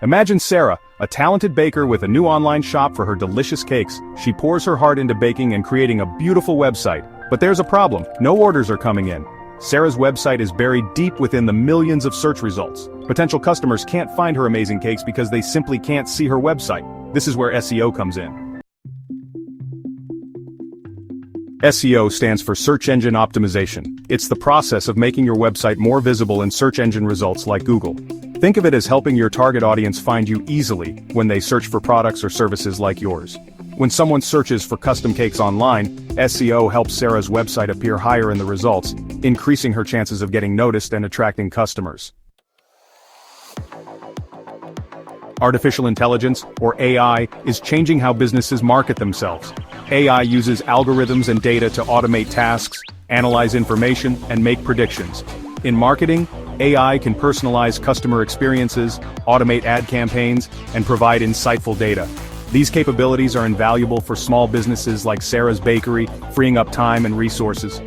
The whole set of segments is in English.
Imagine Sarah, a talented baker with a new online shop for her delicious cakes. She pours her heart into baking and creating a beautiful website. But there's a problem, no orders are coming in. Sarah's website is buried deep within the millions of search results. Potential customers can't find her amazing cakes because they simply can't see her website. This is where SEO comes in. SEO stands for Search Engine Optimization. It's the process of making your website more visible in search engine results like Google. Think of it as helping your target audience find you easily when they search for products or services like yours. When someone searches for custom cakes online, SEO helps Sarah's website appear higher in the results, increasing her chances of getting noticed and attracting customers. Artificial intelligence, or AI, is changing how businesses market themselves. AI uses algorithms and data to automate tasks, analyze information, and make predictions. In marketing, AI can personalize customer experiences, automate ad campaigns, and provide insightful data. These capabilities are invaluable for small businesses like Sarah's Bakery, freeing up time and resources.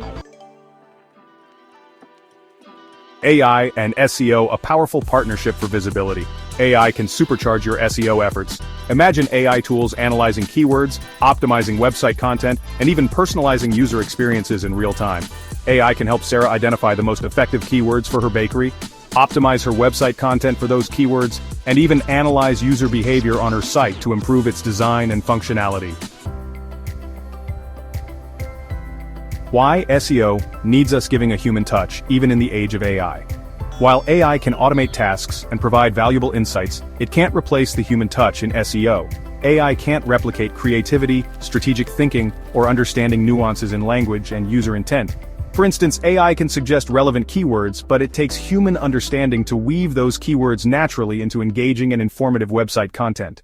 AI and SEO, a powerful partnership for visibility. AI can supercharge your SEO efforts. Imagine AI tools analyzing keywords, optimizing website content, and even personalizing user experiences in real time. AI can help Sarah identify the most effective keywords for her bakery, optimize her website content for those keywords, and even analyze user behavior on her site to improve its design and functionality. Why SEO needs us giving a human touch, even in the age of AI. While AI can automate tasks and provide valuable insights, it can't replace the human touch in SEO. AI can't replicate creativity, strategic thinking, or understanding nuances in language and user intent. For instance, AI can suggest relevant keywords, but it takes human understanding to weave those keywords naturally into engaging and informative website content.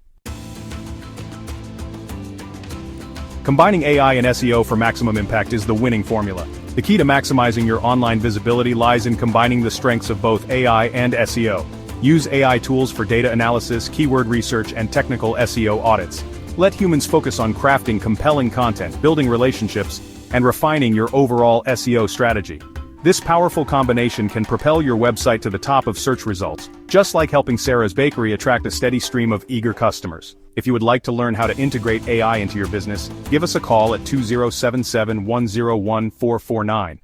Combining AI and SEO for maximum impact is the winning formula. The key to maximizing your online visibility lies in combining the strengths of both AI and SEO. Use AI tools for data analysis, keyword research, and technical SEO audits. Let humans focus on crafting compelling content, building relationships, and refining your overall SEO strategy. This powerful combination can propel your website to the top of search results, just like helping Sarah's Bakery attract a steady stream of eager customers. If you would like to learn how to integrate AI into your business, give us a call at 2077-101-449.